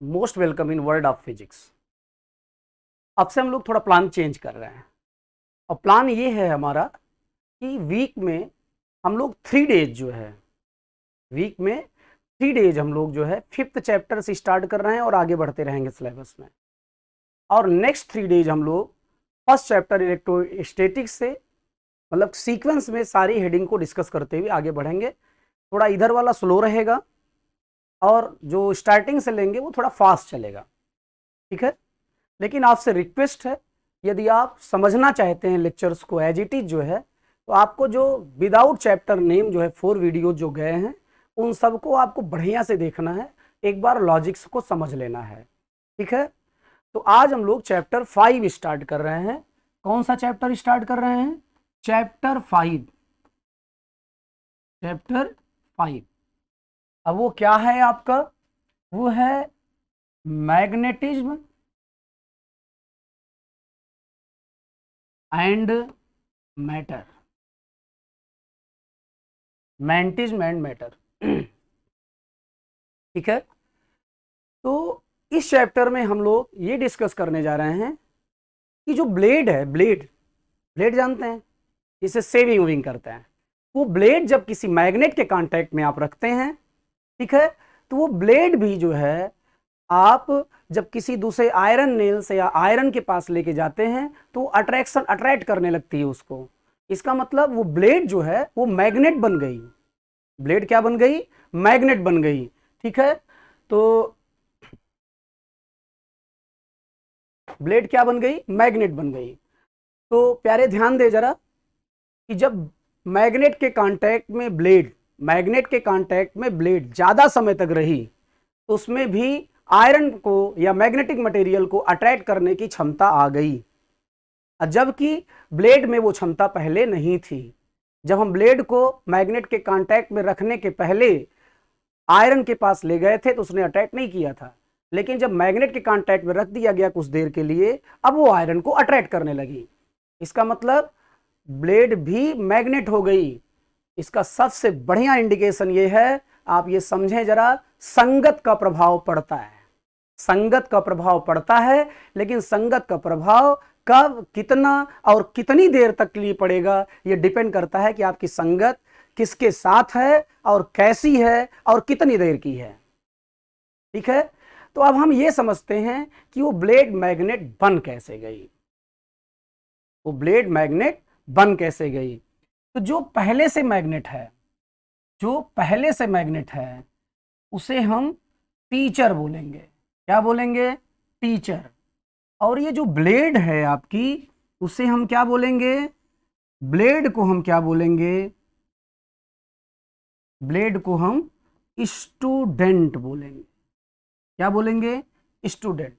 Most welcome in world of physics. अब से हम लोग थोड़ा प्लान चेंज कर रहे हैं और प्लान ये है हमारा कि वीक में हम लोग 3 डेज जो है वीक में 3 डेज हम लोग जो है 5th चैप्टर से स्टार्ट कर रहे हैं और आगे बढ़ते रहेंगे सिलेबस में। और नेक्स्ट 3 डेज हम लोग फर्स्ट चैप्टर इलेक्ट्रोस्टैटिक्स से मतलब सीक्वेंस में सारी हेडिंग को डिस्कस करते हुए आगे बढ़ेंगे। थोड़ा इधर वाला स्लो रहेगा और जो स्टार्टिंग से लेंगे वो थोड़ा फास्ट चलेगा, ठीक है। लेकिन आपसे रिक्वेस्ट है, यदि आप समझना चाहते हैं लेक्चर्स को एज इट इज जो है, तो आपको जो विदाउट चैप्टर नेम जो है 4 वीडियो जो गए हैं उन सबको आपको बढ़िया से देखना है, एक बार लॉजिक्स को समझ लेना है, ठीक है। तो आज हम लोग चैप्टर 5 स्टार्ट कर रहे हैं। कौन सा चैप्टर स्टार्ट कर रहे हैं? चैप्टर 5। चैप्टर 5 अब वो क्या है आपका? वो है magnetism and matter. Magnetism and matter, ठीक है। तो इस चैप्टर में हम लोग ये डिस्कस करने जा रहे हैं कि जो ब्लेड है, ब्लेड ब्लेड जानते हैं, इसे सेविंग वेविंग करते हैं। वो ब्लेड जब किसी मैग्नेट के कांटेक्ट में आप रखते हैं, ठीक है, तो वो ब्लेड भी जो है आप जब किसी दूसरे आयरन नेल से या आयरन के पास लेके जाते हैं तो अट्रैक्ट करने लगती है उसको। इसका मतलब वो ब्लेड जो है वो मैग्नेट बन गई। ब्लेड क्या बन गई? मैग्नेट बन गई, ठीक है। तो ब्लेड क्या बन गई? मैग्नेट बन गई। तो प्यारे ध्यान दे जरा कि जब मैग्नेट के कांटेक्ट में ब्लेड मैग्नेट के कांटेक्ट में ब्लेड ज्यादा समय तक रही तो उसमें भी आयरन को या मैग्नेटिक मटेरियल को अट्रैक्ट करने की क्षमता आ गई, जबकि ब्लेड में वो क्षमता पहले नहीं थी। जब हम ब्लेड को मैग्नेट के कांटेक्ट में रखने के पहले आयरन के पास ले गए थे तो उसने अट्रैक्ट नहीं किया था, लेकिन जब मैग्नेट के कांटेक्ट में रख दिया गया कुछ देर के लिए, अब वो आयरन को अट्रैक्ट करने लगी। इसका मतलब ब्लेड भी मैग्नेट हो गई। इसका सबसे बढ़िया इंडिकेशन ये है, आप ये समझें जरा, संगत का प्रभाव पड़ता है। संगत का प्रभाव पड़ता है, लेकिन संगत का प्रभाव कब, कितना और कितनी देर तक के लिए पड़ेगा, ये डिपेंड करता है कि आपकी संगत किसके साथ है और कैसी है और कितनी देर की है, ठीक है। तो अब हम ये समझते हैं कि वो ब्लेड मैग्नेट बन कैसे गई। वो ब्लेड मैग्नेट बन कैसे गई? तो जो पहले से मैग्नेट है, जो पहले से मैग्नेट है उसे हम टीचर बोलेंगे। क्या बोलेंगे? टीचर। और ये जो ब्लेड है आपकी, उसे हम क्या बोलेंगे? ब्लेड को हम क्या बोलेंगे? ब्लेड को हम स्टूडेंट बोलेंगे। क्या बोलेंगे? स्टूडेंट।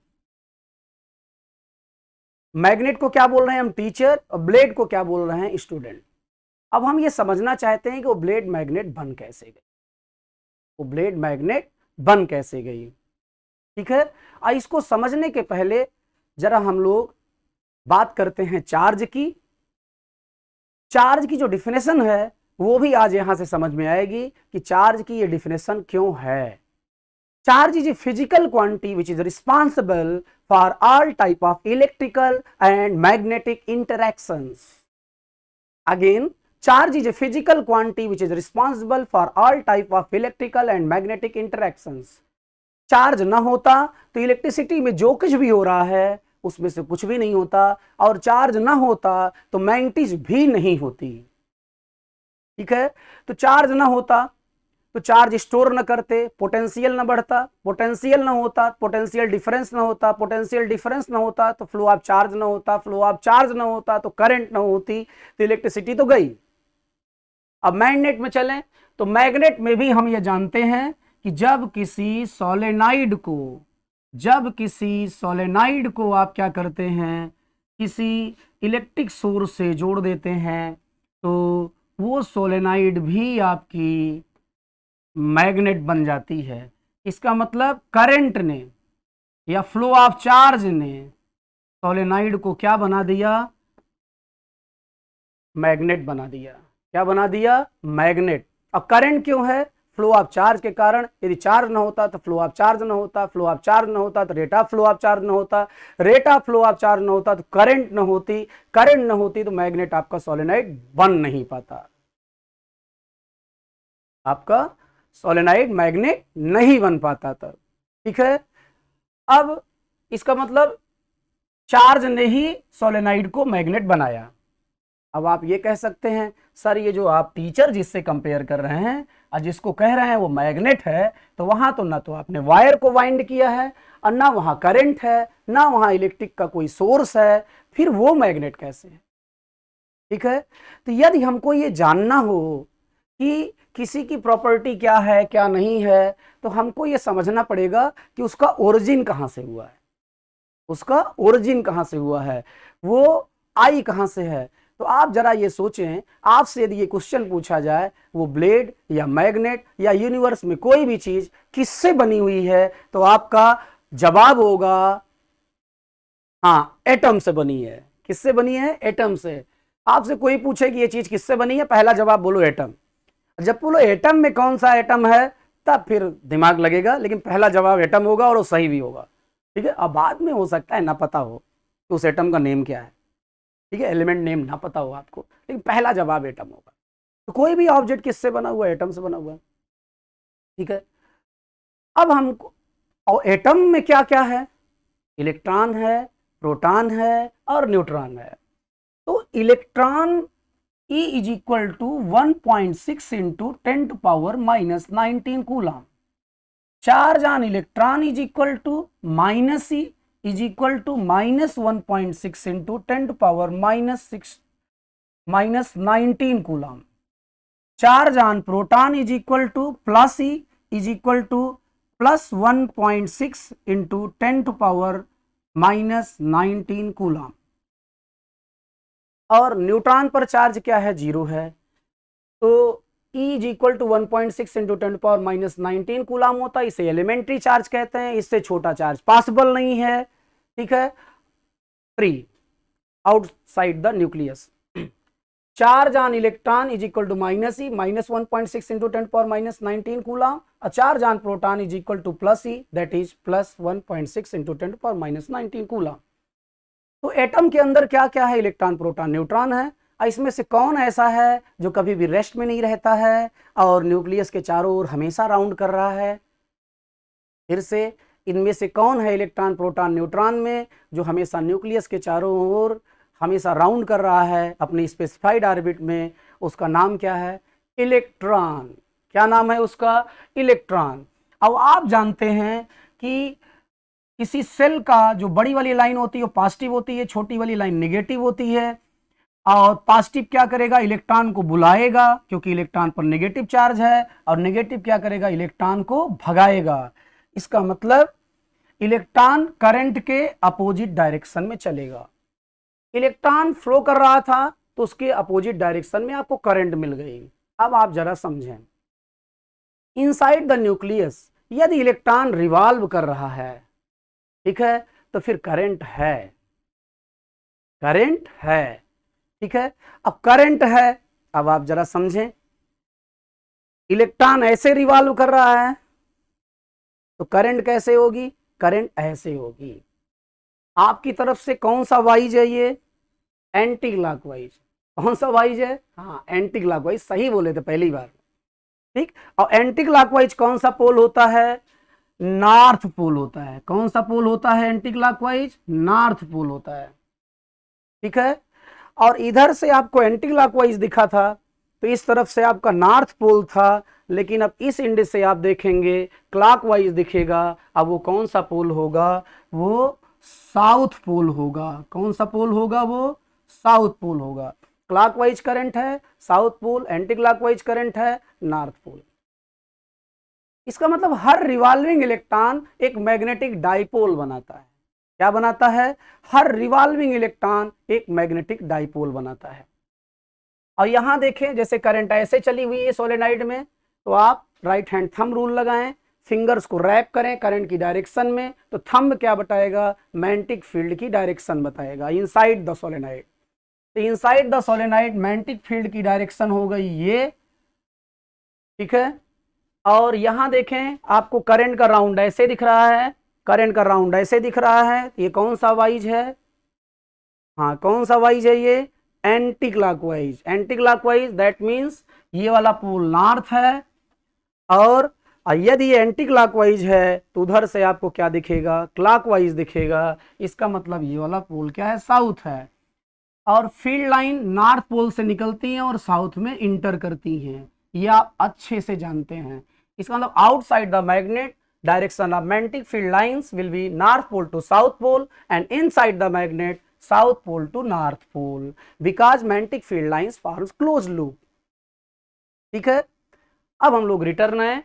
मैग्नेट को क्या बोल रहे हैं हम? टीचर। और ब्लेड को क्या बोल रहे हैं? स्टूडेंट। अब हम ये समझना चाहते हैं कि वो ब्लेड मैग्नेट बन कैसे गई। वो ब्लेड मैग्नेट बन कैसे गई, ठीक है। इसको समझने के पहले जरा हम लोग बात करते हैं चार्ज की। चार्ज की जो डिफिनेशन है वो भी आज यहां से समझ में आएगी कि चार्ज की ये डिफिनेशन क्यों है। Charge is a physical quantity which is responsible for all type of electrical and magnetic interactions. Again, charge is a physical quantity which is responsible for all type of electrical and magnetic interactions. Charge ना होता तो electricity में जो कुछ भी हो रहा है उसमें से कुछ भी नहीं होता, और चार्ज ना होता तो मैग्नेटिज्म भी नहीं होती, ठीक है। तो चार्ज ना होता तो चार्ज स्टोर न करते, पोटेंशियल ना बढ़ता, पोटेंशियल ना होता, पोटेंशियल डिफरेंस ना होता, पोटेंशियल डिफरेंस ना होता तो फ्लो ऑफ चार्ज ना होता, फ्लो ऑफ चार्ज ना होता तो करंट ना होती, तो इलेक्ट्रिसिटी तो गई। अब मैग्नेट में चलें तो मैग्नेट में भी हम ये जानते हैं कि जब किसी सोलेनाइड को आप क्या करते हैं, किसी इलेक्ट्रिक सोर्स से जोड़ देते हैं, तो वो सोलेनाइड भी आपकी मैग्नेट बन जाती है। इसका मतलब करंट ने या फ्लो ऑफ चार्ज ने सोलेनाइड को क्या बना दिया? मैग्नेट बना दिया। क्या बना दिया? मैग्नेट। अब करंट क्यों है? फ्लो ऑफ चार्ज के कारण, यदि चार्ज ना होता तो फ्लो ऑफ चार्ज ना होता, फ्लो ऑफ चार्ज ना होता तो rate of flow of charge ना होता, rate of flow of charge ना होता तो करंट ना होती, करंट ना होती तो मैग्नेट आपका सोलेनाइड बन नहीं पाता, आपका सोलेनाइड मैग्नेट नहीं बन पाता था। ठीक है, अब इसका मतलब चार्ज ने ही सोलेनाइड को मैग्नेट बनाया। अब आप ये कह सकते हैं सर ये जो आप टीचर जिससे कंपेयर कर रहे हैं और जिसको कह रहे हैं वो मैग्नेट है, तो वहां तो ना तो आपने वायर को वाइंड किया है और ना वहां करंट है, ना वहां इलेक्ट्रिक का कोई सोर्स है, फिर वो मैग्नेट कैसे है? ठीक है, तो यदि हमको ये जानना हो कि किसी की प्रॉपर्टी क्या है क्या नहीं है, तो हमको ये समझना पड़ेगा कि उसका ओरिजिन कहां से हुआ है, उसका ओरिजिन कहां से हुआ है, वो आई कहां से है। तो आप जरा ये सोचें, आपसे यदि ये क्वेश्चन पूछा जाए वो ब्लेड या मैग्नेट या यूनिवर्स में कोई भी चीज किससे बनी हुई है, तो आपका जवाब होगा हाँ एटम से बनी है। किससे बनी है? एटम से। आपसे कोई पूछे कि ये चीज किससे बनी है, पहला जवाब बोलो एटम। जब बोलो एटम में कौन सा एटम है तब फिर दिमाग लगेगा, लेकिन पहला जवाब एटम होगा और वो सही भी होगा। ठीक है, अब बाद में हो सकता है ना पता हो कि उस एटम का नेम क्या है, ठीक है, एलिमेंट नेम ना पता हो आपको, लेकिन पहला जवाब एटम होगा। तो कोई भी ऑब्जेक्ट किससे बना हुआ है? एटम से बना हुआ है। ठीक है, अब हमको और एटम में क्या क्या है? इलेक्ट्रॉन है, प्रोटॉन है और न्यूट्रॉन है। तो electron E is equal to 1.6 into 10⁻⁻19 coulomb. Charge on electron is equal to minus E is equal to -1.6 into 10⁻⁻19 coulomb. Charge on proton is equal to plus E is equal to +1.6 into 10⁻⁻19 coulomb. और neutron पर charge क्या है? 0 है। तो E is equal to 1.6 into 10⁻⁻19 coulomb होता है। इसे elementary charge कहते हैं, इससे छोटा चार्ज पॉसिबल नहीं है। ठीक है, free outside the nucleus. Charge on electron is equal to minus E -1.6 into 10⁻⁻19 coulomb. Charge on proton is equal to plus E that is +1.6 into 10⁻⁻19 coulomb. तो एटम के अंदर क्या क्या है? इलेक्ट्रॉन, प्रोटॉन, न्यूट्रॉन है। इसमें से कौन ऐसा है जो कभी भी रेस्ट में नहीं रहता है और न्यूक्लियस के चारों ओर हमेशा राउंड कर रहा है? फिर से, इनमें से कौन है इलेक्ट्रॉन, प्रोटॉन, न्यूट्रॉन में जो हमेशा न्यूक्लियस के चारों ओर हमेशा राउंड कर रहा है अपनी स्पेसिफाइड ऑर्बिट में? उसका नाम क्या है? इलेक्ट्रॉन। क्या नाम है उसका? इलेक्ट्रॉन। अब आप जानते हैं कि किसी सेल का जो बड़ी वाली लाइन होती है वो पॉजिटिव होती है, छोटी वाली लाइन नेगेटिव होती है। और पॉजिटिव क्या करेगा? इलेक्ट्रॉन को बुलाएगा क्योंकि इलेक्ट्रॉन पर नेगेटिव चार्ज है, और नेगेटिव क्या करेगा? इलेक्ट्रॉन को भगाएगा। इसका मतलब इलेक्ट्रॉन करंट के अपोजिट डायरेक्शन में चलेगा। इलेक्ट्रॉन फ्लो कर रहा था तो उसके अपोजिट डायरेक्शन में आपको करंट मिल गई। अब आप जरा समझें, इनसाइड द न्यूक्लियस यदि इलेक्ट्रॉन रिवॉल्व कर रहा है, ठीक है, तो फिर करंट है, करंट है। ठीक है, अब करंट है, अब आप जरा समझें, इलेक्ट्रॉन ऐसे रिवॉल्व कर रहा है तो करंट कैसे होगी? करंट ऐसे होगी। आपकी तरफ से कौन सा वाइज है? ये एंटी क्लॉकवाइज। कौन सा वाइज है? हाँ, एंटी क्लॉकवाइज। सही बोले थे पहली बार। ठीक, और एंटी क्लॉकवाइज कौन सा पोल होता है? नॉर्थ पोल होता है। कौन सा पोल होता है एंटी क्लॉकवाइज? नॉर्थ पोल होता है। ठीक है, और इधर से आपको एंटी क्लॉकवाइज दिखा था तो इस तरफ से आपका नॉर्थ पोल था, लेकिन अब इस इंड से आप देखेंगे क्लॉकवाइज दिखेगा। अब वो कौन सा पोल होगा? वो साउथ पोल होगा। कौन सा पोल होगा? वो साउथ पोल होगा। क्लॉकवाइज करंट है south pole, anti clockwise current है नॉर्थ पोल। इसका मतलब हर रिवॉल्विंग इलेक्ट्रॉन एक मैग्नेटिक डाइपोल बनाता है। क्या बनाता है? हर रिवॉल्विंग इलेक्ट्रॉन एक मैग्नेटिक डाइपोल बनाता है। और यहां देखें, जैसे करंट ऐसे चली हुई है सोलेनाइड में, तो आप राइट हैंड थंब रूल लगाएं, फिंगर्स को रैप करें करंट की डायरेक्शन में, तो थंब क्या बताएगा? मैग्नेटिक फील्ड की डायरेक्शन बताएगा इनसाइड द सोलेनाइड। तो inside the solenoid magnetic field की डायरेक्शन हो गई ये। ठीक है, और यहां देखें आपको करंट का राउंड ऐसे दिख रहा है, करंट का राउंड ऐसे दिख रहा है, ये कौन सा वाइज है? हाँ, कौन सा वाइज है ये? Anti clockwise. Anti clockwise that means ये वाला पोल नॉर्थ है, और यदि ये एंटी क्लॉकवाइज है तो उधर से आपको क्या दिखेगा? क्लॉकवाइज दिखेगा। इसका मतलब ये वाला पोल क्या है? साउथ है। और फील्ड लाइन नॉर्थ पोल से निकलती हैं और साउथ में इंटर करती हैं, ये आप अच्छे से जानते हैं। इसका मतलब outside the magnet direction of magnetic field lines will be north pole to south pole and inside the magnet south pole to north pole because magnetic field lines forms close loop. ठीक है, अब हम लोग return है।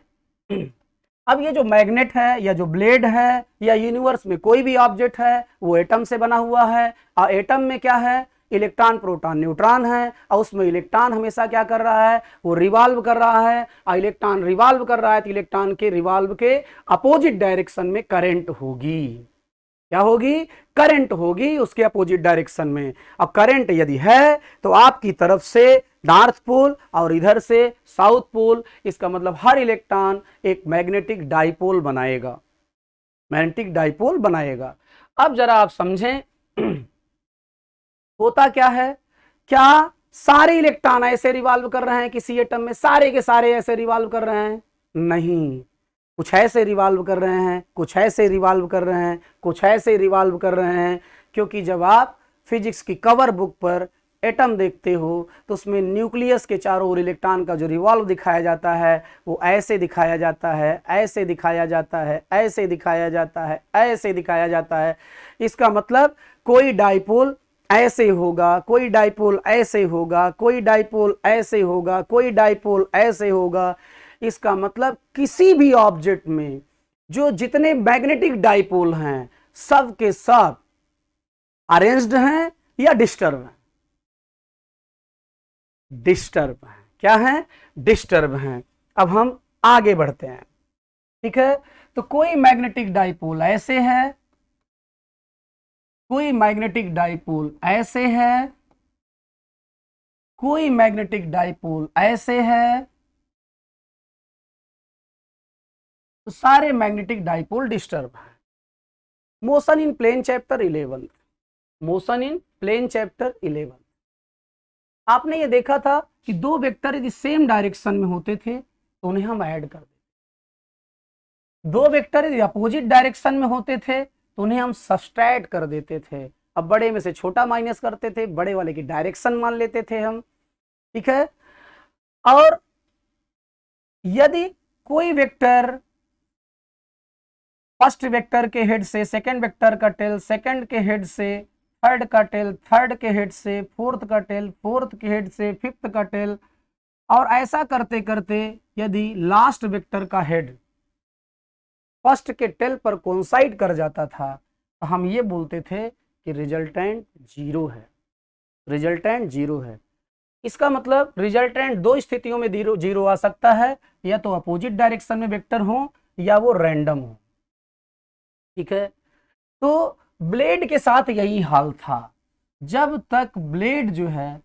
अब ये जो magnet है या जो ब्लेड है या यूनिवर्स में कोई भी ऑब्जेक्ट है वो एटम से बना हुआ है, और एटम में क्या है? इलेक्ट्रॉन प्रोटॉन न्यूट्रॉन है, और उसमें इलेक्ट्रॉन हमेशा क्या कर रहा है? वो रिवॉल्व कर रहा है, और इलेक्ट्रॉन रिवॉल्व कर रहा है तो इलेक्ट्रॉन के रिवॉल्व के अपोजिट डायरेक्शन में करंट होगी। क्या होगी? करंट होगी उसके अपोजिट डायरेक्शन में। अब करंट यदि है तो आपकी तरफ से नॉर्थ पोल और इधर से साउथ पोल, इसका मतलब हर इलेक्ट्रॉन एक मैग्नेटिक डाइपोल बनाएगा, मैग्नेटिक डाइपोल बनाएगा। अब जरा आप समझें होता क्या है? क्या सारे इलेक्ट्रॉन ऐसे रिवॉल्व कर रहे हैं किसी एटम में? सारे के सारे ऐसे रिवॉल्व कर रहे हैं? नहीं, कुछ ऐसे रिवॉल्व कर रहे हैं, कुछ ऐसे रिवॉल्व कर रहे हैं, कुछ ऐसे रिवॉल्व कर रहे हैं। क्योंकि जब आप फिजिक्स की कवर बुक पर एटम देखते हो तो उसमें न्यूक्लियस के चारों ओर इलेक्ट्रॉन का जो रिवॉल्व दिखाया जाता है वो ऐसे दिखाया जाता है, ऐसे दिखाया जाता है, ऐसे दिखाया जाता है, ऐसे दिखाया जाता है। इसका मतलब कोई डाइपोल ऐसे होगा, कोई डाइपोल ऐसे होगा, कोई डाइपोल ऐसे होगा, कोई डाइपोल ऐसे होगा। इसका मतलब किसी भी ऑब्जेक्ट में जो जितने मैग्नेटिक डाइपोल हैं सब के सब अरेंज्ड हैं या डिस्टर्ब हैं? डिस्टर्ब हैं। क्या है? डिस्टर्ब हैं। अब हम आगे बढ़ते हैं। ठीक है, तो कोई मैग्नेटिक डाइपोल ऐसे है, कोई मैग्नेटिक डाइपोल ऐसे है, कोई मैग्नेटिक डाइपोल ऐसे है, तो सारे मैग्नेटिक डाइपोल डिस्टर्ब है। Motion in plane chapter 11, motion in plane chapter 11 आपने ये देखा था कि दो वेक्टर यदि सेम डायरेक्शन में होते थे तो उन्हें हम ऐड कर देते, दो वेक्टर यदि अपोजिट डायरेक्शन में होते थे तो उन्हें हम सब्सट्रैक्ट कर देते थे। अब बड़े में से छोटा माइनस करते थे, बड़े वाले की डायरेक्शन मान लेते थे हम। ठीक है, और यदि कोई वेक्टर फर्स्ट वेक्टर के हेड से, सेकंड वेक्टर का टेल सेकंड के हेड से, थर्ड का टेल थर्ड के हेड से, फोर्थ का टेल फोर्थ के हेड से, फिफ्थ का टेल, और ऐसा करते करते यदि लास्ट वेक्टर का हेड फर्स्ट के टेल पर कोइंसाइड कर जाता था तो हम ये बोलते थे कि रिजल्टेंट जीरो है, रिजल्टेंट जीरो है। इसका मतलब रिजल्टेंट दो स्थितियों में जीरो आ सकता है, या तो अपोजिट डायरेक्शन में वेक्टर हो या वो रैंडम हो। ठीक है, तो ब्लेड के साथ यही हाल था। जब तक ब्लेड जो है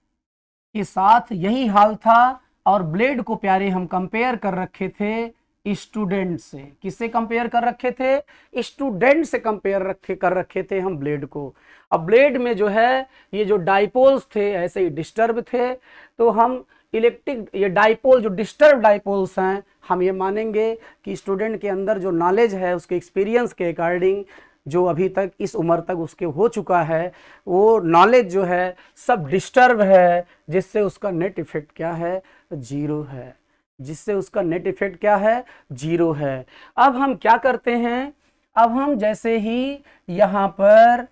के साथ यही हाल था, और ब्लेड को प्यारे हम कंपेयर कर रखे थे स्टूडेंट से। किससे कंपेयर कर रखे थे? स्टूडेंट से कंपेयर कर रखे थे हम ब्लेड को। अब ब्लेड में जो है ये जो डाइपोल्स थे ऐसे ही डिस्टर्ब थे, तो हम इलेक्ट्रिक ये डाइपोल जो डिस्टर्ब डाइपोल्स हैं हम ये मानेंगे कि स्टूडेंट के अंदर जो नॉलेज है उसके एक्सपीरियंस के अकॉर्डिंग जो अभी तक इस उम्र तक उसके हो चुका है वो नॉलेज जो है सब डिस्टर्ब है, जिससे उसका नेट इफेक्ट क्या है? जीरो है, जिससे उसका नेट इफेक्ट क्या है? जीरो है। अब हम क्या करते हैं? अब हम जैसे ही यहाँ पर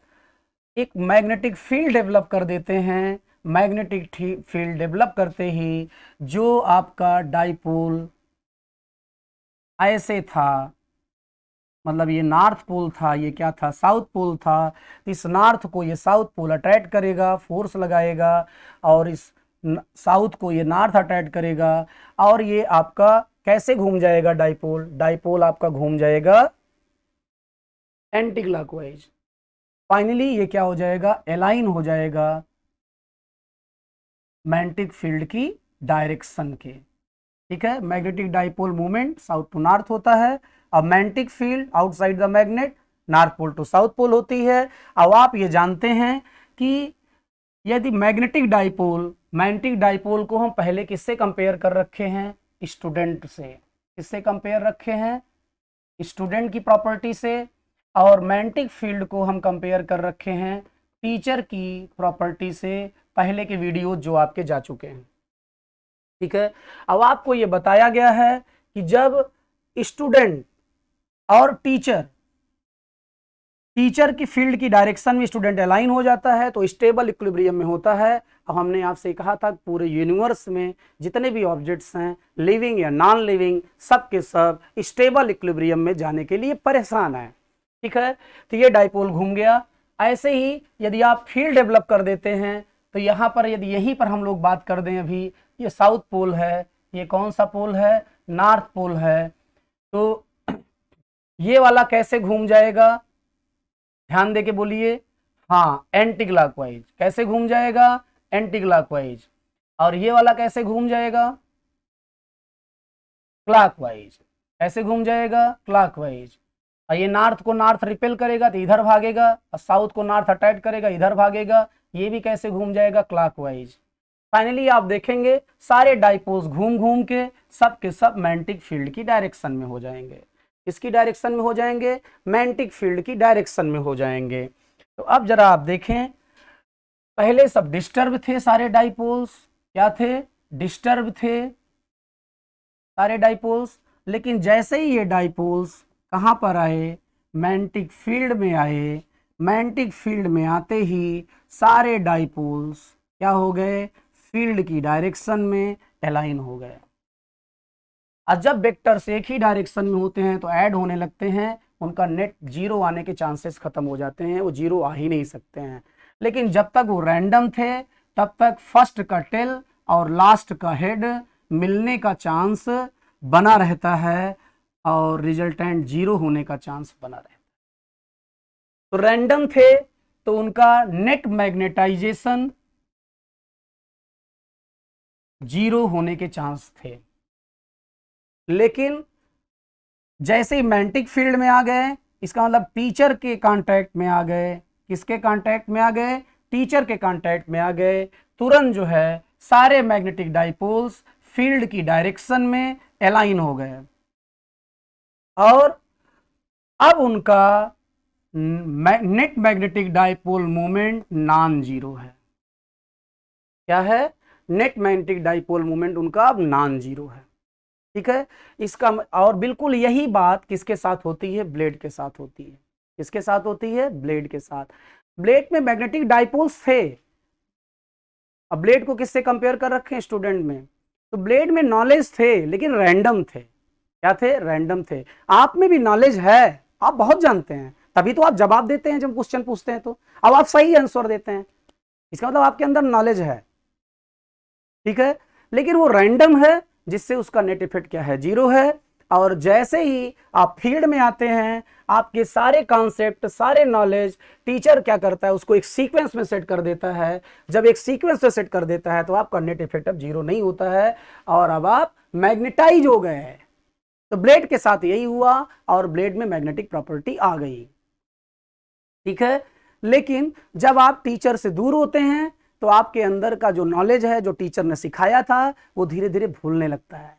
एक मैग्नेटिक फील्ड डेवलप कर देते हैं, मैग्नेटिक फील्ड डेवलप करते ही जो आपका डाइपोल ऐसे था, मतलब ये नॉर्थ पोल था, ये क्या था? साउथ पोल था। इस नॉर्थ को ये साउथ पोल अट्रैक्ट करेगा, फोर्स लगाएगा, और इस साउथ को ये नॉर्थ अट्रैक्ट करेगा, और ये आपका कैसे घूम जाएगा? डाइपोल, डाइपोल आपका घूम जाएगा एंटी क्लॉकवाइज। फाइनली ये क्या हो जाएगा? अलाइन हो जाएगा मैग्नेटिक फील्ड की डायरेक्शन के। ठीक है। Magnetic dipole movement south to north होता है। अब magnetic field outside the magnet north pole to south pole होती है। अब आप ये जानते हैं कि यदि मैग्नेटिक डाइपोल को हम पहले किससे कंपेयर कर रखे हैं? स्टूडेंट से। किससे कंपेयर रखे हैं? स्टूडेंट की प्रॉपर्टी से। और मैग्नेटिक फील्ड को हम कंपेयर कर रखे हैं टीचर की प्रॉपर्टी से, पहले के वीडियो जो आपके जा चुके हैं। ठीक है। अब आपको ये बताया गया है कि जब स्टूडेंट और टीचर की फील्ड की डायरेक्शन में स्टूडेंट अलाइन हो जाता है तो स्टेबल इक्विलिब्रियम में होता है। अब हमने आपसे कहा था पूरे यूनिवर्स में जितने भी ऑब्जेक्ट्स हैं, लिविंग या नॉन लिविंग, सब के सब स्टेबल इक्विलिब्रियम में जाने के लिए परेशान है। ठीक है। तो ये डाइपोल घूम गया। ऐसे ही यदि आप फील्ड डेवलप कर देते हैं तो यहाँ पर यदि यहीं पर हम लोग बात कर दें, अभी ये साउथ पोल है, ये कौन सा पोल है? नॉर्थ पोल है। तो ये वाला कैसे घूम जाएगा? ध्यान दे के बोलिए। हाँ, एंटी क्लॉकवाइज। कैसे घूम जाएगा? Anti clockwise. और ये वाला कैसे घूम जाएगा? क्लॉकवाइज। कैसे घूम जाएगा? क्लॉकवाइज। और ये नॉर्थ को नॉर्थ रिपेल करेगा तो इधर भागेगा, और साउथ को नॉर्थ अटैक करेगा इधर भागेगा। ये भी कैसे घूम जाएगा? क्लॉकवाइज। फाइनली आप देखेंगे सारे डाइपोल्स घूम घूम के सब के सब मैग्नेटिक फील्ड की डायरेक्शन में हो जाएंगे। इसकी डायरेक्शन में हो जाएंगे, मैग्नेटिक फील्ड की डायरेक्शन में हो जाएंगे। तो अब जरा आप देखें, पहले सब डिस्टर्ब थे सारे डाइपोल्स। क्या थे? डिस्टर्ब थे सारे डाइपोल्स। लेकिन जैसे ही ये डाइपोल्स कहाँ पर आए? मैग्नेटिक फील्ड में आए। मैग्नेटिक फील्ड में आते ही सारे डाइपोल्स क्या हो गए? फील्ड की डायरेक्शन में अलाइन हो गए। और जब वेक्टर्स एक ही डायरेक्शन में होते हैं तो ऐड होने लगते हैं, उनका नेट जीरो आने के चांसेस खत्म हो जाते हैं, वो जीरो आ ही नहीं सकते हैं। लेकिन जब तक वो रैंडम थे तब तक फर्स्ट का टेल और लास्ट का हेड मिलने का चांस बना रहता है और रिजल्टेंट जीरो होने का चांस बना रहता है। तो रैंडम थे तो उनका नेट मैग्नेटाइजेशन जीरो होने के चांस थे। लेकिन जैसे ही मैग्नेटिक फील्ड में आ गए, इसका मतलब टीचर के कांटेक्ट में आ गए। किसके कांटेक्ट में आ गए? टीचर के कांटेक्ट में आ गए। तुरंत जो है सारे मैग्नेटिक डाइपोल्स फील्ड की डायरेक्शन में अलाइन हो गए और अब उनका net magnetic dipole moment non zero है। क्या है? नेट मैग्नेटिक डाइपोल मोमेंट उनका अब नॉन जीरो है। ठीक है। इसका और बिल्कुल यही बात किसके साथ होती है? ब्लेड के साथ होती है। किसके साथ होती है? ब्लेड के साथ। ब्लेड में मैग्नेटिक डाइपोल्स थे। अब ब्लेड को किससे कंपेयर कर रखे हैं? स्टूडेंट में। तो ब्लेड में नॉलेज थे लेकिन रैंडम थे। क्या थे? रैंडम थे। आप में भी नॉलेज है, आप बहुत जानते हैं, तभी तो आप जवाब देते हैं जब क्वेश्चन पूछते हैं। तो अब आप सही आंसर देते हैं, इसका मतलब आपके अंदर नॉलेज है। ठीक है। लेकिन वो रैंडम है जिससे उसका नेट इफेक्ट क्या है? जीरो है। और जैसे ही आप फील्ड में आते हैं, आपके सारे कॉन्सेप्ट, सारे नॉलेज टीचर क्या करता है? उसको एक सीक्वेंस में सेट कर देता है। जब एक सीक्वेंस में सेट कर देता है तो आपका नेट इफेक्ट अब जीरो नहीं होता है और अब आप मैग्नेटाइज हो गए हैं। तो ब्लेड के साथ यही हुआ और ब्लेड में मैग्नेटिक प्रॉपर्टी आ गई। ठीक है। लेकिन जब आप टीचर से दूर होते हैं तो आपके अंदर का जो नॉलेज है, जो टीचर ने सिखाया था, वो धीरे धीरे भूलने लगता है।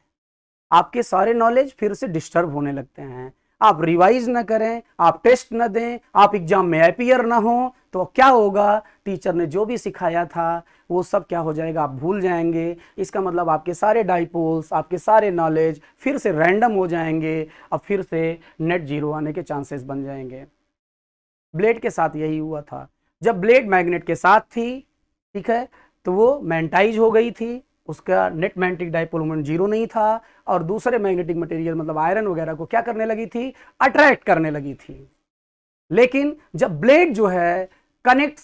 आपके सारे नॉलेज फिर से डिस्टर्ब होने लगते हैं। आप रिवाइज ना करें, आप टेस्ट ना दें, आप एग्जाम में अपीयर ना हो, तो क्या होगा? टीचर ने जो भी सिखाया था वो सब क्या हो जाएगा? आप भूल जाएंगे। इसका मतलब आपके सारे डाइपोल्स, आपके सारे नॉलेज फिर से रैंडम हो जाएंगे और फिर से नेट जीरो आने के चांसेस बन जाएंगे। ब्लेड के साथ यही हुआ था। जब ब्लेड मैग्नेट के साथ थी, ठीक है, तो वो मैग्नेटाइज हो गई थी, उसका net magnetic dipole moment zero नहीं था और दूसरे मैग्नेटिक मटेरियल मतलब आयरन वगैरह को क्या करने लगी थी? अट्रैक्ट करने लगी थी। लेकिन जब ब्लेड जो है कनेक्ट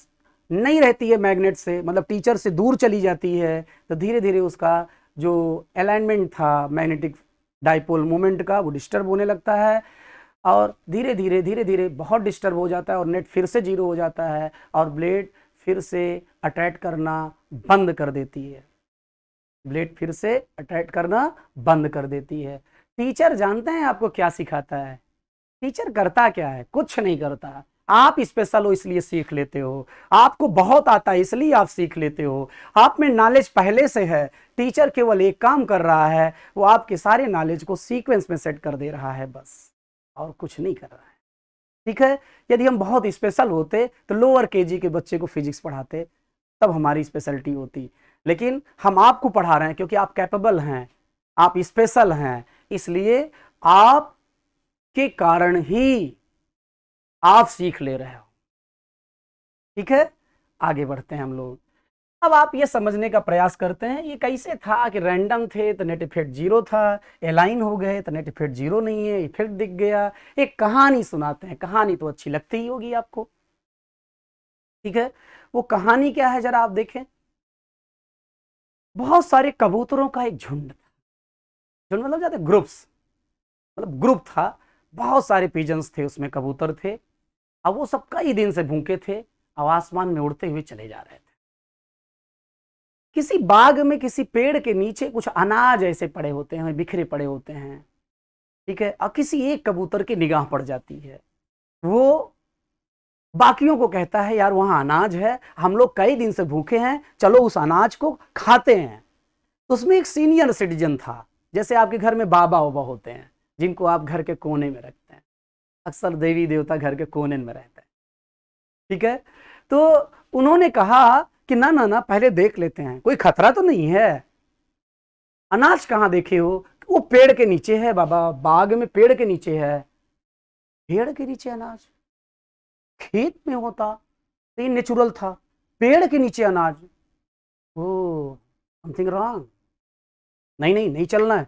नहीं रहती है मैग्नेट से, मतलब टीचर से दूर चली जाती है, तो धीरे धीरे उसका जो अलाइनमेंट था मैग्नेटिक डाइपोल मोमेंट का वो डिस्टर्ब होने लगता है और धीरे धीरे बहुत डिस्टर्ब हो जाता है और नेट फिर से जीरो हो जाता है और ब्लेड फिर से अट्रैक्ट करना बंद कर देती है। ब्लेड फिर से अट्रैक्ट करना बंद कर देती है। टीचर जानते हैं आपको क्या सिखाता है? टीचर करता क्या है? कुछ नहीं करता। आप स्पेशल हो इसलिए सीख लेते हो, आपको बहुत आता है इसलिए आप सीख लेते हो, आप में नॉलेज पहले से है। टीचर केवल एक काम कर रहा है, वो आपके सारे नॉलेज को सीक्वेंस में सेट कर दे रहा है बस, और कुछ नहीं कर रहा है। ठीक है, यदि हम बहुत स्पेशल होते तो लोअर केजी के बच्चे को फिजिक्स पढ़ाते, तब हमारी स्पेशलिटी होती। लेकिन हम आपको पढ़ा रहे हैं क्योंकि आप कैपेबल हैं, आप स्पेशल हैं, इसलिए आप के कारण ही आप सीख ले रहे हो। ठीक है, आगे बढ़ते हैं हम लोग। अब आप ये समझने का प्रयास करते हैं ये कैसे था कि रैंडम थे तो नेट इफेक्ट 0 था, अलाइन हो गए तो नेट इफेक्ट 0 नहीं है, इफेक्ट दिख गया। एक कहानी सुनाते हैं, कहानी तो अच्छी लगती ही होगी आपको। ठीक है, वो कहानी क्या है जरा आप देखें। बहुत सारे कबूतरों का एक झुंड था, झुंड मतलब जाते ग्रुप्स, मतलब ग्रुप था, बहुत सारे पिजन्स थे उसमें, कबूतर थे। अब वो सब कई दिन से भूखे थे, अब आसमान में उड़ते हुए चले जा रहे थे। किसी बाग में किसी पेड़ के नीचे कुछ अनाज ऐसे पड़े होते हैं, बिखरे पड़े होते हैं। ठीक है, और किसी एक कबूतर की निगाह पड़ जाती है, वो बाकियों को कहता है यार वहां अनाज है, हम लोग कई दिन से भूखे हैं, चलो उस अनाज को खाते हैं। तो उसमें एक सीनियर सिटीजन था, जैसे आपके घर में बाबा ओबा होते हैं जिनको आप घर के कोने में रखते हैं, अक्सर देवी देवता घर के कोने में रहते हैं। ठीक है, तो उन्होंने कहा कि ना ना ना, पहले देख लेते हैं कोई खतरा तो नहीं है। अनाज कहाँ देखे हो? वो पेड़ के नीचे है बाबा, बाग में पेड़ के नीचे है। पेड़ के नीचे अनाज? खेत में होता तो ये नेचुरल था, पेड़ के नीचे अनाज? ओ, समथिंग रॉन्ग। नहीं नहीं, नहीं चलना है,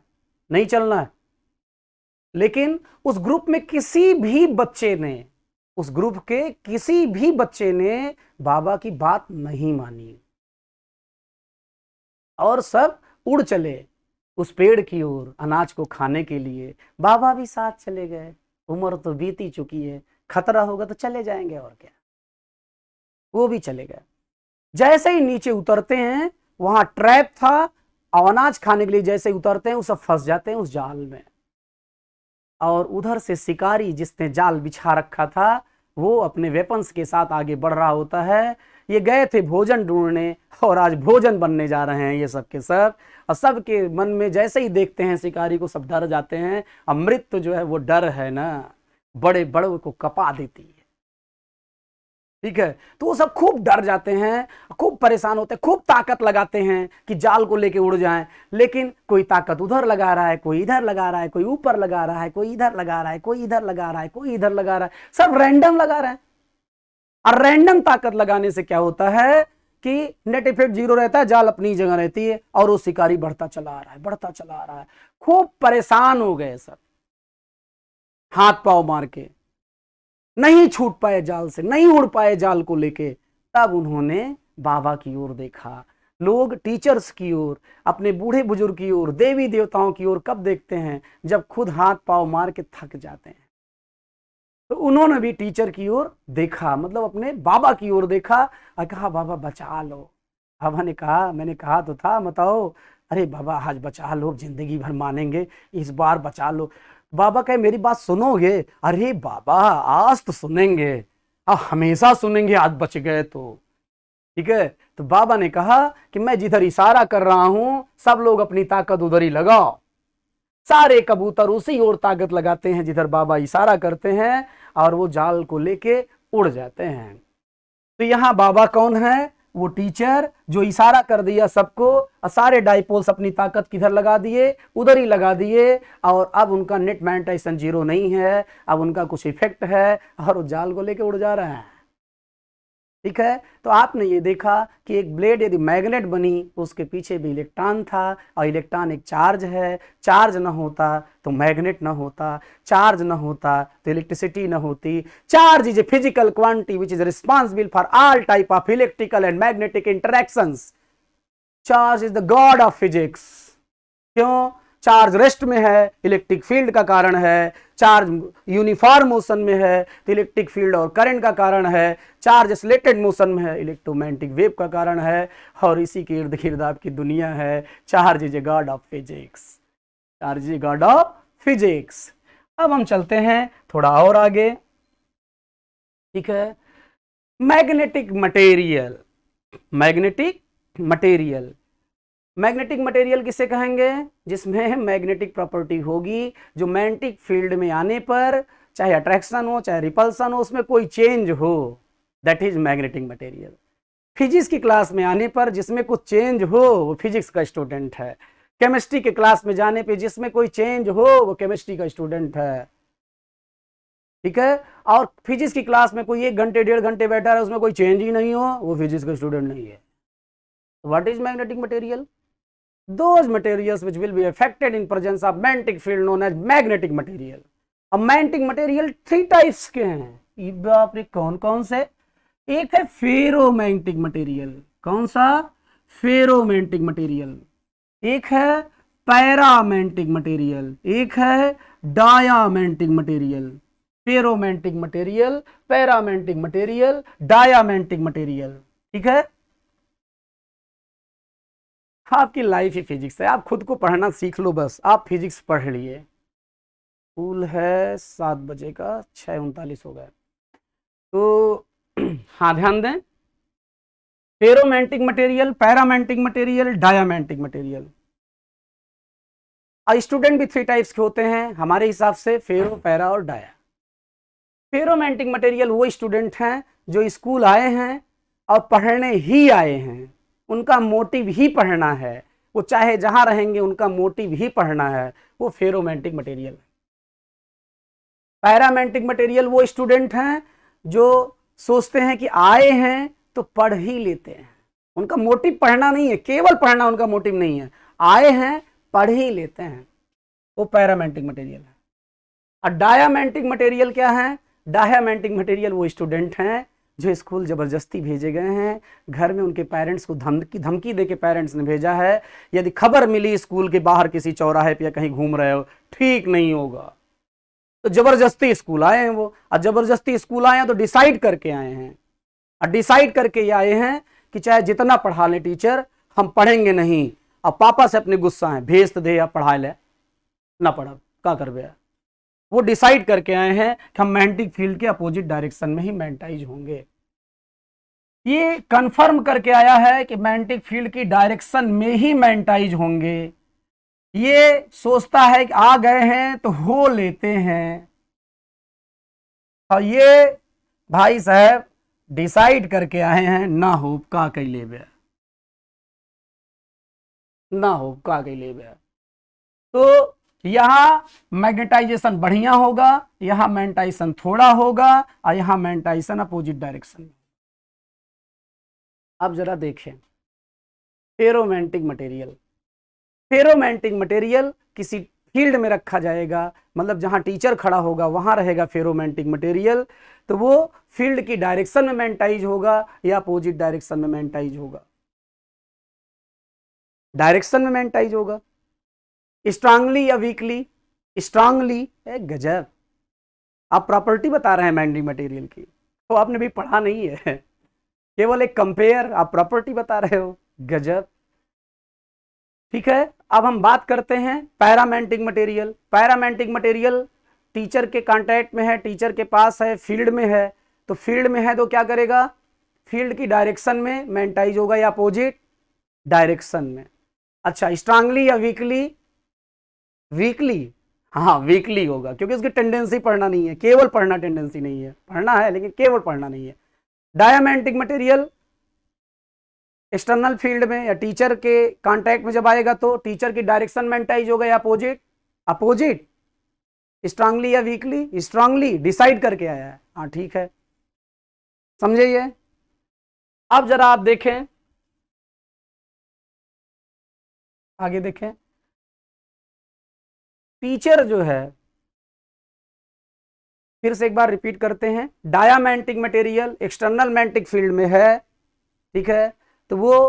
नहीं चलना है। लेकिन उस ग्रुप में किसी भी बच्चे ने, उस ग्रुप के किसी भी बच्चे ने बाबा की बात नहीं मानी, और सब उड़ चले उस पेड़ की ओर अनाज को खाने के लिए। बाबा भी साथ चले गए, उम्र तो बीती चुकी है, खतरा होगा तो चले जाएंगे और क्या। वो भी चले गए। जैसे ही नीचे उतरते हैं, वहां ट्रैप था, और अनाज खाने के लिए जैसे ही उतरते हैं वो सब फंस जाते हैं उस जाल में। और उधर से शिकारी जिसने जाल बिछा रखा था, वो अपने वेपन्स के साथ आगे बढ़ रहा होता है। ये गए थे भोजन ढूंढने, और आज भोजन बनने जा रहे हैं ये सब के सब। और सबके मन में जैसे ही देखते हैं शिकारी को, सब डर जाते हैं। अमृत तो जो है वो डर है ना, बड़े बड़े को कपा देती है। ठीक है, तो वो सब खूब डर जाते हैं, खूब परेशान होते हैं, खूब ताकत लगाते हैं कि जाल को लेके उड़ जाएं। लेकिन कोई ताकत उधर लगा रहा है, कोई इधर लगा रहा है, कोई ऊपर लगा रहा है, कोई इधर लगा रहा है, कोई इधर लगा रहा है, कोई इधर लगा रहा है, सब रैंडम लगा रहे हैं। और रैंडम ताकत लगाने से क्या होता है कि नेट इफेक्ट 0 रहता है, जाल अपनी जगह रहती है, और वो शिकारी बढ़ता चला आ रहा है, बढ़ता चला आ रहा है। खूब परेशान हो गए सब, हाथ पांव मार के, नहीं छूट पाए जाल से, नहीं उड़ पाए जाल को लेके। तब उन्होंने बाबा की ओर देखा। लोग टीचर्स की ओर, अपने बूढ़े बुजुर्ग की ओर, देवी देवताओं की ओर कब देखते हैं? जब खुद हाथ पांव मार के थक जाते हैं। तो उन्होंने भी टीचर की ओर देखा, मतलब अपने बाबा की ओर देखा, और कहा बाबा बचा लो। बाबा ने कहा, मैंने कहा तो था मत आओ। अरे बाबा आज बचा लो, जिंदगी भर मानेंगे, इस बार बचा लो। बाबा कहे मेरी बात सुनोगे? अरे बाबा आज तो सुनेंगे, अब हमेशा सुनेंगे, आज बच गए तो। ठीक है, तो बाबा ने कहा कि मैं जिधर इशारा कर रहा हूं, सब लोग अपनी ताकत उधर ही लगाओ। सारे कबूतर उसी ओर ताकत लगाते हैं जिधर बाबा इशारा करते हैं, और वो जाल को लेके उड़ जाते हैं। तो यहां बाबा कौन है? वो टीचर जो इशारा कर दिया सबको, और सारे डाइपोल्स अपनी ताकत किधर लगा दिए? उधर ही लगा दिए। और अब उनका नेट मैग्नेटाइजेशन 0 नहीं है, अब उनका कुछ इफेक्ट है, और वो जाल को लेके उड़ जा रहा है। ठीक है, तो आपने ये देखा कि एक ब्लेड यदि मैग्नेट बनी, उसके पीछे भी इलेक्ट्रॉन था, और इलेक्ट्रॉन एक चार्ज है। चार्ज ना होता तो मैग्नेट ना होता, चार्ज ना होता तो इलेक्ट्रिसिटी ना होती। Charge is a physical quantity which is responsible for all type of electrical and magnetic interactions. Charge is the God of physics. क्यों? चार्ज रेस्ट में है, इलेक्ट्रिक फील्ड का कारण है। चार्ज यूनिफॉर्म मोशन में है तो इलेक्ट्रिक फील्ड और करंट का कारण है। चार्ज एक्सलेटेड मोशन में है, इलेक्ट्रोमैग्नेटिक वेव का कारण है। और इसी के इर्द गिर्द आपकी दुनिया है। Charge is a god of physics, charge is God of physics. अब हम चलते हैं थोड़ा और आगे, ठीक है। Magnetic material, magnetic material, magnetic material किसे कहेंगे? जिसमें मैग्नेटिक प्रॉपर्टी होगी, जो मैग्नेटिक फील्ड में आने पर चाहे अट्रैक्शन हो चाहे रिपल्सन हो, उसमें कोई चेंज हो, that is magnetic material. Physics की क्लास में आने पर जिसमें कुछ चेंज हो वो फिजिक्स का स्टूडेंट है। केमिस्ट्री के क्लास में जाने पे जिसमें कोई चेंज हो वो केमिस्ट्री का स्टूडेंट है, ठीक है। और फिजिक्स की क्लास में कोई 1 घंटे 1.5 घंटे बैठा है, उसमें कोई चेंज ही नहीं हो, वो फिजिक्स का स्टूडेंट नहीं है। What is magnetic material? Those materials which will be affected in presence of magnetic field known as magnetic material। अब मैग्नेटिक मटेरियल 3 टाइप्स के हैं। बाप रे, कौन कौन से? एक है फेरोमैग्नेटिक मटेरियल। कौन सा? Ferromagnetic material. एक है पैरामैग्नेटिक मटेरियल, एक है diamagnetic material. Ferromagnetic material, paramagnetic material, diamagnetic material, ठीक है। आपकी लाइफ ही फिजिक्स है, आप खुद को पढ़ना सीख लो बस। आप फिजिक्स पढ़ लिए। स्कूल है 7 बजे का, 6:39 हो गए। तो हाँ, ध्यान दें, ferromagnetic material, paramagnetic material, diamagnetic material. Student भी 3 टाइप्स के होते हैं हमारे हिसाब से, फेरो, पैरा और डाया। फेरोमैग्नेटिक मटेरियल वो स्टूडेंट हैं जो स्कूल आए हैं और पढ़ने ही आए हैं, उनका मोटिव ही पढ़ना है, वो चाहे जहां रहेंगे उनका मोटिव ही पढ़ना है, वो फेरोमैग्नेटिक मटेरियल है। पैरामैग्नेटिक मटेरियल वो स्टूडेंट हैं जो सोचते हैं कि आए हैं तो पढ़ ही लेते हैं, उनका मोटिव पढ़ना नहीं है, केवल पढ़ना उनका मोटिव नहीं है, आए हैं पढ़ ही लेते हैं, वो पैरामैग्नेटिक मटेरियल है। और डायामैग्नेटिक मटेरियल क्या है? डायामैग्नेटिक मटेरियल वो स्टूडेंट हैं जो स्कूल जबरदस्ती भेजे गए हैं, घर में उनके पेरेंट्स को धमकी दे के पेरेंट्स ने भेजा है, यदि खबर मिली स्कूल के बाहर किसी चौराहे पे या कहीं घूम रहे हो ठीक नहीं होगा, तो जबरदस्ती स्कूल आए हैं वो। और जबरदस्ती स्कूल आए हैं तो डिसाइड करके आए हैं, और डिसाइड करके ये आए हैं कि चाहे जितना पढ़ा ले टीचर, हम पढ़ेंगे नहीं। अब पापा से अपने गुस्सा है, भेज तो दे या पढ़ा ले, ना पढ़ा क्या कर बे। वो डिसाइड करके आए हैं कि हम मैग्नेटिक फील्ड के अपोजिट डायरेक्शन में ही मैग्नेटाइज होंगे। ये कंफर्म करके आया है कि मैग्नेटिक फील्ड की डायरेक्शन में ही मैग्नेटाइज होंगे। ये सोचता है कि आ गए हैं तो हो लेते हैं, और ये भाई साहब डिसाइड करके आए हैं ना हो का कई ले बे, ना हो का कई ले बे। तो यहां मैग्नेटाइजेशन बढ़िया होगा, यहां मैग्नेटाइजेशन थोड़ा होगा, और यहां मैग्नेटाइजेशन अपोजिट डायरेक्शन में। अब जरा देखें फेरोमैग्नेटिक मटेरियल। फेरोमैग्नेटिक मटेरियल किसी फील्ड में रखा जाएगा, मतलब जहां टीचर खड़ा होगा वहां रहेगा फेरोमैग्नेटिक मटेरियल, तो वो फील्ड की डायरेक्शन में मैग्नेटाइज होगा या अपोजिट डायरेक्शन में मैग्नेटाइज होगा? डायरेक्शन में मैग्नेटाइज होगा। स्ट्रांगली या वीकली? स्ट्रांगली। गजब, आप प्रॉपर्टी बता रहे हैं मैग्नेटिक मटेरियल की, तो आपने भी पढ़ा नहीं है, केवल एक कंपेयर, आप प्रॉपर्टी बता रहे हो, गजब। ठीक है, अब हम बात करते हैं paramagnetic material. Paramagnetic material teacher के कांटेक्ट में है, टीचर के पास है, फील्ड में है, तो फील्ड में है तो क्या करेगा? फील्ड की डायरेक्शन में मैग्नेटाइज होगा या अपोजिट डायरेक्शन में। अच्छा, स्ट्रांगली या वीकली? वीकली, हाँ वीकली होगा, क्योंकि उसकी टेंडेंसी पढ़ना नहीं है, केवल पढ़ना टेंडेंसी नहीं है, पढ़ना है लेकिन केवल पढ़ना नहीं है। डायामैग्नेटिक मटेरियल एक्सटर्नल फील्ड में या टीचर के कांटेक्ट में जब आएगा तो टीचर की डायरेक्शन मैग्नेटाइज होगा या अपोजिट? अपोजिट। स्ट्रांगली या वीकली? स्ट्रांगली, डिसाइड करके आया है, हाँ ठीक है, समझे ये। अब जरा आप देखें, आगे देखें, टीचर जो है, फिर से एक बार रिपीट करते हैं, diamagnetic material external magnetic field में है, ठीक है, तो वो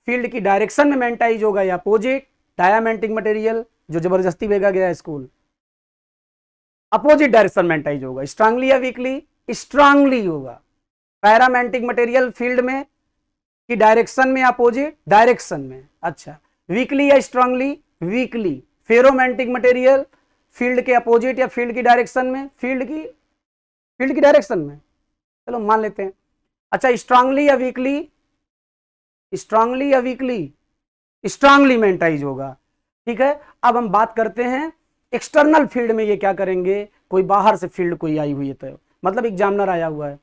फील्ड की डायरेक्शन में मैग्नेटाइज होगा या अपोजिट। डायामैग्नेटिक मटेरियल जो जबरदस्ती भेजा गया है स्कूल, अपोजिट डायरेक्शन मैग्नेटाइज होगा। स्ट्रांगली या वीकली? स्ट्रांगली होगा। पैरामैग्नेटिक मटेरियल फील्ड में कि डायरेक्शन में, अपोजिट डायरेक्शन में। अच्छा, वीकली या strongly? Weekly. Ferromagnetic material field के अपोजिट या फील्ड की डायरेक्शन में? फील्ड की डायरेक्शन में, चलो मान लेते हैं। अच्छा, स्ट्रांगली या वीकली? स्ट्रांगली या वीकली? स्ट्रांगली मैग्नेटाइज होगा। ठीक है, अब हम बात करते हैं एक्सटर्नल फील्ड में ये क्या करेंगे, कोई बाहर से फील्ड कोई आई हुई है, तो मतलब एग्जामिनर आया हुआ है,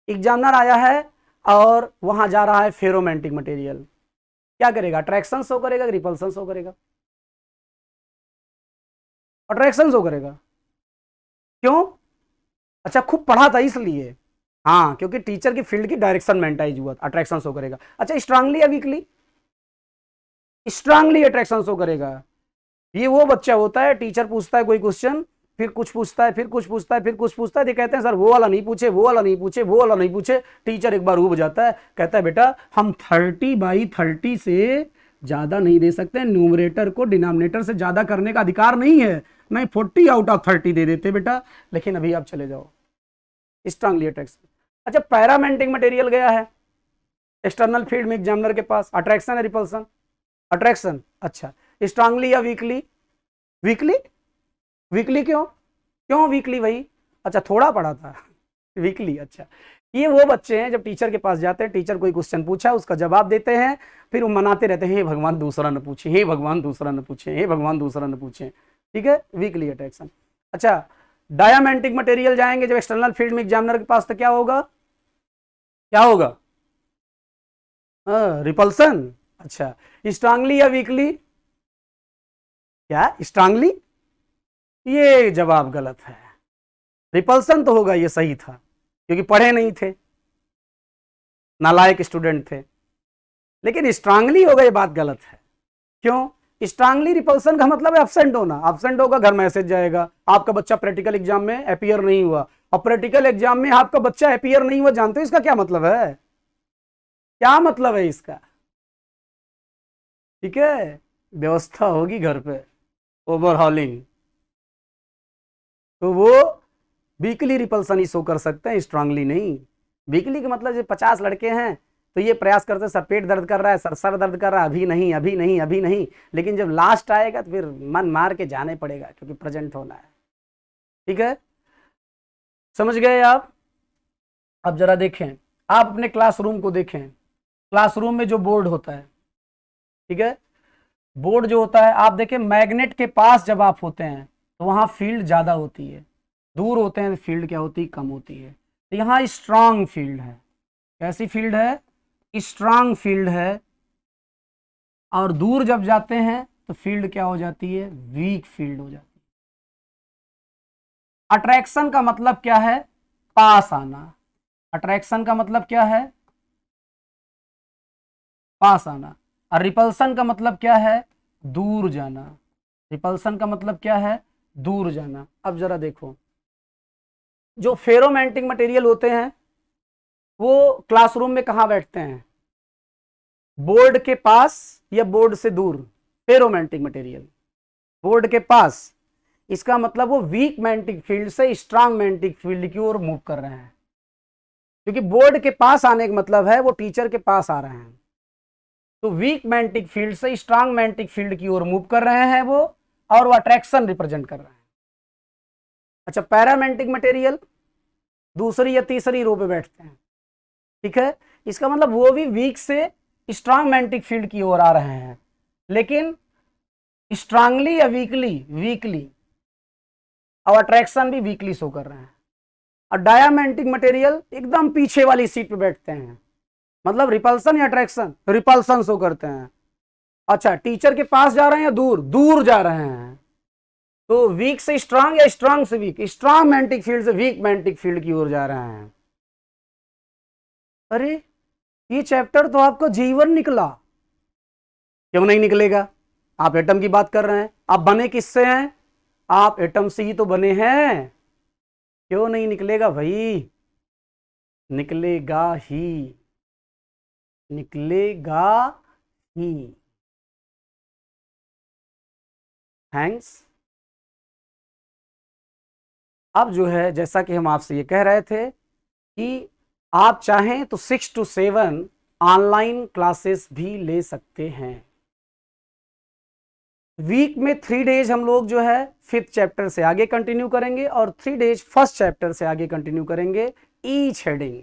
एग्जामिनर आया है और वहां जा रहा है फेरोमैग्नेटिक मटेरियल, क्या करेगा? अट्रैक्शन शो करेगा, रिपल्सन शो करेगा? अट्रैक्शन शो करेगा। क्यों? अच्छा, खूब पढ़ा था इसलिए। हाँ, क्योंकि टीचर की फील्ड की डायरेक्शन मैग्नेटाइज हुआ, अट्रैक्शन शो करेगा। अच्छा, स्ट्रांगली या वीकली? स्ट्रांगली अट्रैक्शन शो करेगा। ये वो बच्चा होता है, टीचर पूछता है कोई क्वेश्चन, फिर कुछ पूछता है, फिर कुछ पूछता है, फिर कुछ पूछता है, ये कहते हैं सर वो वाला नहीं पूछे, वो वाला नहीं पूछे, वो वाला नहीं पूछे। टीचर एक बार ऊब जाता है, कहता है बेटा हम 30/30 से ज्यादा नहीं दे सकते, न्यूमरेटर को डिनोमिनेटर से ज्यादा करने का अधिकार नहीं है, नहीं 40/30 दे देते बेटा, लेकिन अभी आप चले जाओ। Strongly attraction. अच्छा, पैरामैग्नेटिक मटेरियल गया है एक्सटर्नल फील्ड में एग्जामिनर के पास, अट्रैक्शन है रिपल्सन? अट्रैक्शन। अच्छा, स्ट्रांगली या वीकली? वीकली। वीकली क्यों? क्यों वीकली भाई? अच्छा, थोड़ा पढ़ा था वीकली। अच्छा, ये वो बच्चे हैं जब टीचर के पास जाते हैं, टीचर कोई क्वेश्चन पूछा उसका जवाब देते हैं, फिर वो मनाते रहते हैं हे भगवान दूसरा न पूछे, हे भगवान दूसरा न पूछे, हे भगवान दूसरा न पूछे। ठीक है, वीकली अट्रैक्शन। अच्छा, डायमैग्नेटिक मटेरियल जाएंगे जब एक्सटर्नल फील्ड में एग्जामिनर के पास, तो क्या होगा? क्या होगा? रिपल्सन। अच्छा, स्ट्रांगली या वीकली? क्या स्ट्रांगली? ये जवाब गलत है, रिपल्सन तो होगा, ये सही था, क्योंकि पढ़े नहीं थे, नालायक स्टूडेंट थे। लेकिन स्ट्रांगली होगा, ये बात गलत है। क्यों? स्ट्रांगली रिपल्सन का मतलब है एब्सेंट होना, एब्सेंट होगा घर मैसेज जाएगा, आपका बच्चा प्रैक्टिकल एग्जाम में अपीयर नहीं हुआ, और प्रैक्टिकल एग्जाम में आपका बच्चा अपीयर नहीं हुआ, जानते हो इसका क्या मतलब है? क्या मतलब है इसका? ठीक है, व्यवस्था होगी घर पे, ओवरहॉलिंग, तो वो वीकली रिपल्सन ही शो कर सकते हैं, स्ट्रांगली नहीं। वीकली का मतलब जो 50 लड़के हैं तो ये प्रयास करते हैं, सर पेट दर्द कर रहा है, सर दर्द कर रहा है, अभी नहीं अभी नहीं अभी नहीं, लेकिन जब लास्ट आएगा तो फिर मन मार के जाने पड़ेगा, क्योंकि प्रेजेंट होना है। ठीक है, समझ गए आप? अब जरा देखें, आप अपने क्लासरूम को देखें, क्लासरूम में जो बोर्ड होता है, ठीक है, बोर्ड जो होता है, आप देखें मैग्नेट के पास जब आप होते हैं तो वहां फील्ड ज्यादा होती है, दूर होते हैं तो फील्ड क्या होती है? कम होती है। तो यहाँ स्ट्रांग फील्ड है। कैसी फील्ड है? स्ट्रांग फील्ड है। और दूर जब जाते हैं तो फील्ड क्या हो जाती है? वीक फील्ड हो जाती है। अट्रैक्शन का मतलब क्या है? पास आना। अट्रैक्शन का मतलब क्या है? पास आना। और रिपल्सन का मतलब क्या है? दूर जाना। रिपल्सन का मतलब क्या है? दूर जाना। अब जरा देखो, जो फेरोमैग्नेटिक मटेरियल होते हैं वो क्लासरूम में कहां बैठते हैं? बोर्ड के पास या बोर्ड से दूर? फेरोमैग्नेटिक मटेरियल बोर्ड के पास, इसका मतलब वो वीक मैग्नेटिक फील्ड से स्ट्रांग मैग्नेटिक फील्ड की ओर मूव कर रहे हैं, क्योंकि बोर्ड के पास आने का मतलब है वो टीचर के पास आ रहे हैं, तो वीक मैग्नेटिक फील्ड से स्ट्रांग मैग्नेटिक फील्ड की ओर मूव कर रहे हैं वो, और वो अट्रैक्शन रिप्रेजेंट कर रहे हैं। अच्छा, पैरामैग्नेटिक मटेरियल दूसरी या तीसरी रो पे बैठते हैं। ठीक है, इसका मतलब वो भी वीक से स्ट्रांग मैग्नेटिक फील्ड की ओर आ रहे हैं, लेकिन स्ट्रांगली या वीकली? वीकली। और अट्रैक्शन भी वीकली शो कर रहे हैं। और डायमैग्नेटिक मटेरियल एकदम पीछे वाली सीट पे बैठते हैं, मतलब रिपल्सन या अट्रैक्शन? रिपल्सन शो करते हैं। अच्छा, टीचर के पास जा रहे हैं या दूर? दूर जा रहे हैं, तो वीक से स्ट्रांग या स्ट्रांग से वीक? स्ट्रांग मैग्नेटिक फील्ड से वीक मैग्नेटिक फील्ड की ओर जा रहे हैं। अरे, ये चैप्टर तो आपका जीवन निकला। क्यों नहीं निकलेगा? आप एटम की बात कर रहे हैं, आप बने किससे हैं? आप एटम से ही तो बने हैं, क्यों नहीं निकलेगा भाई? निकलेगा ही, निकलेगा ही। थैंक्स। अब जो है जैसा कि हम आपसे ये कह रहे थे कि आप चाहें तो 6 to 7 ऑनलाइन क्लासेस भी ले सकते हैं। वीक में 3 डेज हम लोग जो है 5th चैप्टर से आगे कंटिन्यू करेंगे और 3 डेज 1st चैप्टर से आगे कंटिन्यू करेंगे, each heading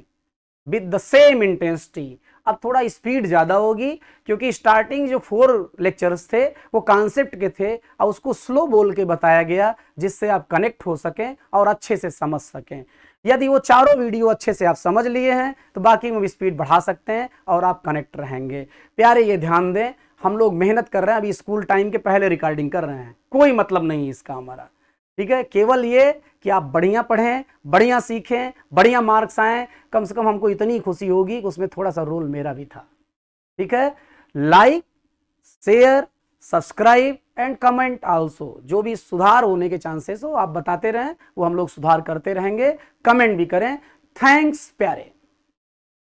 with the same intensity. अब थोड़ा स्पीड ज़्यादा होगी क्योंकि स्टार्टिंग जो 4 लेक्चर्स थे वो कॉन्सेप्ट के थे और उसको स्लो बोल के बताया गया जिससे आप कनेक्ट हो सकें और अच्छे से समझ सकें। यदि वो चारों वीडियो अच्छे से आप समझ लिए हैं तो बाकी में भी स्पीड बढ़ा सकते हैं और आप कनेक्ट रहेंगे। प्यारे ये ध्यान दें, हम लोग मेहनत कर रहे हैं, अभी स्कूल टाइम के पहले रिकॉर्डिंग कर रहे हैं, कोई मतलब नहीं इसका हमारा, ठीक है। केवल ये कि आप बढ़िया पढ़ें, बढ़िया सीखें, बढ़िया मार्क्स आए, कम से कम हमको इतनी खुशी होगी कि उसमें थोड़ा सा रोल मेरा भी था, ठीक है। Like, share, subscribe and comment also. जो भी सुधार होने के चांसेस हो आप बताते रहें, वो हम लोग सुधार करते रहेंगे। कमेंट भी करें। थैंक्स प्यारे।